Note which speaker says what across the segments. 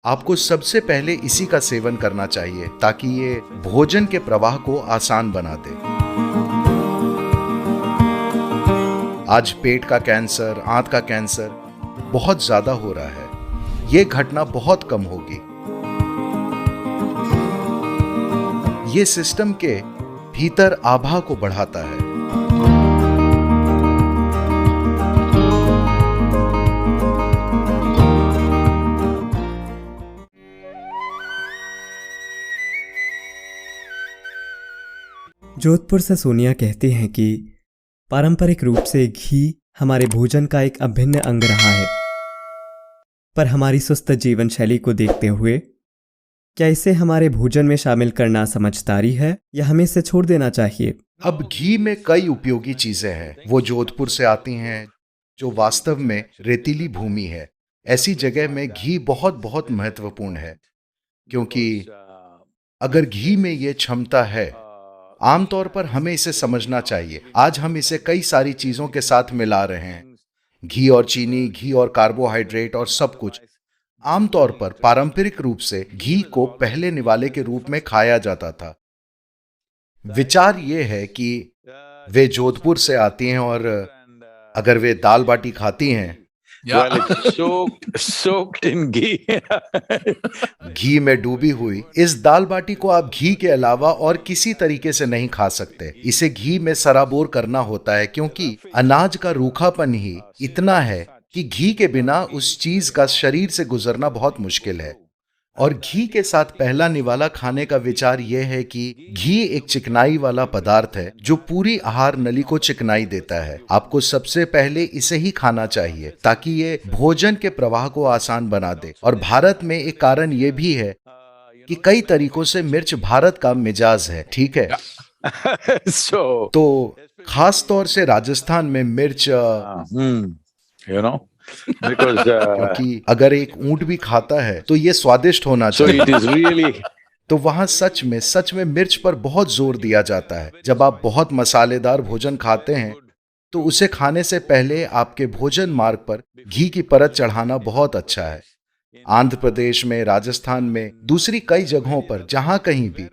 Speaker 1: आपको सबसे पहले इसी का सेवन करना चाहिए ताकि ये भोजन के प्रवाह को आसान बना दे। आज पेट का कैंसर, आंत का कैंसर बहुत ज्यादा हो रहा है। ये घटना बहुत कम होगी। ये सिस्टम के भीतर आभा को बढ़ाता है।
Speaker 2: जोधपुर से सोनिया कहती हैं कि पारंपरिक रूप से घी हमारे भोजन का एक अभिन्न अंग रहा है, पर हमारी सुस्त जीवन शैली को देखते हुए क्या इसे हमारे भोजन में शामिल करना समझदारी है या हमें इसे छोड़ देना चाहिए?
Speaker 1: अब घी में कई उपयोगी चीजें हैं। वो जोधपुर से आती हैं जो वास्तव में रेतीली भूमि है। ऐसी जगह में घी बहुत बहुत महत्वपूर्ण है, क्योंकि अगर घी में ये क्षमता है, आमतौर पर हमें इसे समझना चाहिए। आज हम इसे कई सारी चीजों के साथ मिला रहे हैं, घी और चीनी, घी और कार्बोहाइड्रेट और सब कुछ। आमतौर पर पारंपरिक रूप से घी को पहले निवाले के रूप में खाया जाता था। विचार ये है कि वे जोधपुर से आती हैं और अगर वे दाल बाटी खाती हैं,
Speaker 3: Well, it's soaked in ghee.
Speaker 1: घी में डूबी हुई इस दाल बाटी को आप घी के अलावा और किसी तरीके से नहीं खा सकते। इसे घी में सराबोर करना होता है, क्योंकि अनाज का रूखापन ही इतना है कि घी के बिना उस चीज का शरीर से गुजरना बहुत मुश्किल है। और घी के साथ पहला निवाला खाने का विचार यह है कि घी एक चिकनाई वाला पदार्थ है जो पूरी आहार नली को चिकनाई देता है। आपको सबसे पहले इसे ही खाना चाहिए ताकि ये भोजन के प्रवाह को आसान बना दे। और भारत में एक कारण ये भी है कि कई तरीकों से मिर्च भारत का मिजाज है, ठीक है? तो खास तौर से राजस्थान में मिर्च क्योंकि अगर एक ऊंट भी खाता है तो ये स्वादिष्ट होना चाहिए। तो वहां सच में मिर्च पर बहुत जोर दिया जाता है। जब आप बहुत मसालेदार भोजन खाते हैं तो उसे खाने से पहले आपके भोजन मार्ग पर घी की परत चढ़ाना बहुत अच्छा है। आंध्र प्रदेश में, राजस्थान में, दूसरी कई जगहों पर जहां कहीं भी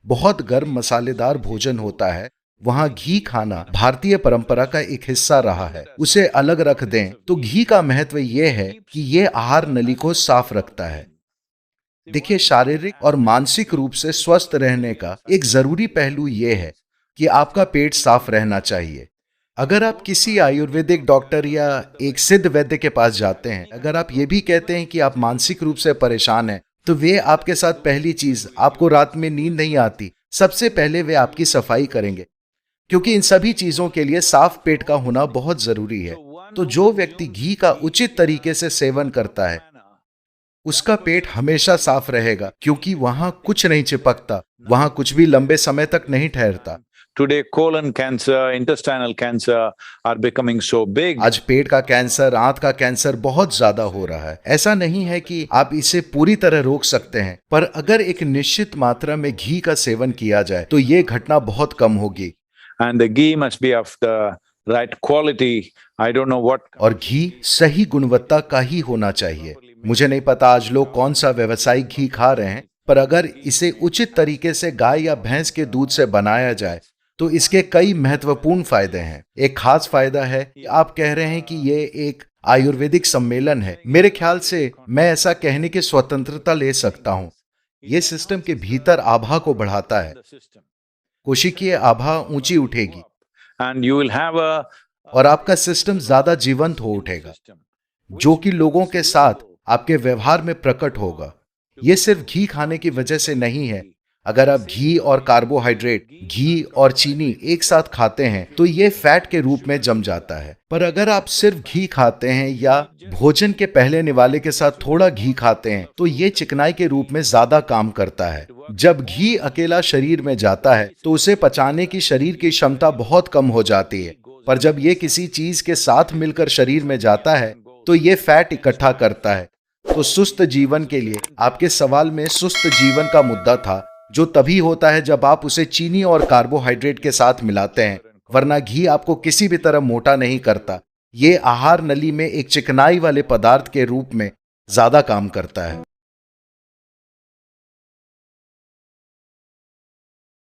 Speaker 1: बहुत गर्म मसालेदार भोजन होता है, वहां घी खाना भारतीय परंपरा का एक हिस्सा रहा है। उसे अलग रख दें तो घी का महत्व यह है कि यह आहार नली को साफ रखता है। देखिए, शारीरिक और मानसिक रूप से स्वस्थ रहने का एक जरूरी पहलू यह है कि आपका पेट साफ रहना चाहिए। अगर आप किसी आयुर्वेदिक डॉक्टर या एक सिद्ध वैद्य के पास जाते हैं, अगर आप ये भी कहते हैं कि आप मानसिक रूप से परेशान हैं, तो वे आपके साथ पहली चीज, आपको रात में नींद नहीं आती, सबसे पहले वे आपकी सफाई करेंगे, क्योंकि इन सभी चीजों के लिए साफ पेट का होना बहुत जरूरी है। तो जो व्यक्ति घी का उचित तरीके से सेवन करता है, उसका पेट हमेशा साफ रहेगा, क्योंकि वहां कुछ नहीं चिपकता, वहां कुछ भी लंबे समय तक नहीं ठहरता।
Speaker 3: Today, colon cancer, intestinal cancer are becoming so big.
Speaker 1: आज पेट का कैंसर, आंत का कैंसर बहुत ज्यादा हो रहा है। ऐसा नहीं है कि आप इसे पूरी तरह रोक सकते हैं, पर अगर एक निश्चित मात्रा में घी का सेवन किया जाए तो ये घटना बहुत कम होगी।
Speaker 3: And the ghee must be of the right quality. I don't know what.
Speaker 1: और घी सही गुणवत्ता का ही होना चाहिए। मुझे नहीं पता आज लोग कौन सा व्यावसायिक घी खा रहे हैं, पर अगर इसे उचित तरीके से गाय या भैंस के दूध से बनाया जाए तो इसके कई महत्वपूर्ण फायदे हैं। एक खास फायदा है कि आप कह रहे हैं कि ये एक आयुर्वेदिक सम्मेलन है। मेरे ख्याल से मैं ऐसा कहने की स्वतंत्रता ले सकता हूँ। ये सिस्टम के भीतर आभा को बढ़ाता है। कोशिकीय आभा ऊंची उठेगी
Speaker 3: And you will have
Speaker 1: और आपका सिस्टम ज्यादा जीवंत हो उठेगा, जो कि लोगों के साथ आपके व्यवहार में प्रकट होगा। ये सिर्फ घी खाने की वजह से नहीं है। अगर आप घी और कार्बोहाइड्रेट, घी और चीनी एक साथ खाते हैं तो ये फैट के रूप में जम जाता है। पर अगर आप सिर्फ घी खाते हैं या भोजन के पहले निवाले के साथ थोड़ा घी खाते हैं तो ये चिकनाई के रूप में ज्यादा काम करता है। जब घी अकेला शरीर में जाता है तो उसे पचाने की शरीर की क्षमता बहुत कम हो जाती है, पर जब ये किसी चीज के साथ मिलकर शरीर में जाता है तो ये फैट इकट्ठा करता है। तो सुस्त जीवन के लिए आपके सवाल में सुस्त जीवन का मुद्दा था, जो तभी होता है जब आप उसे चीनी और कार्बोहाइड्रेट के साथ मिलाते हैं, वरना घी आपको किसी भी तरह मोटा नहीं करता। ये आहार नली में एक चिकनाई वाले पदार्थ के रूप में ज्यादा काम करता है।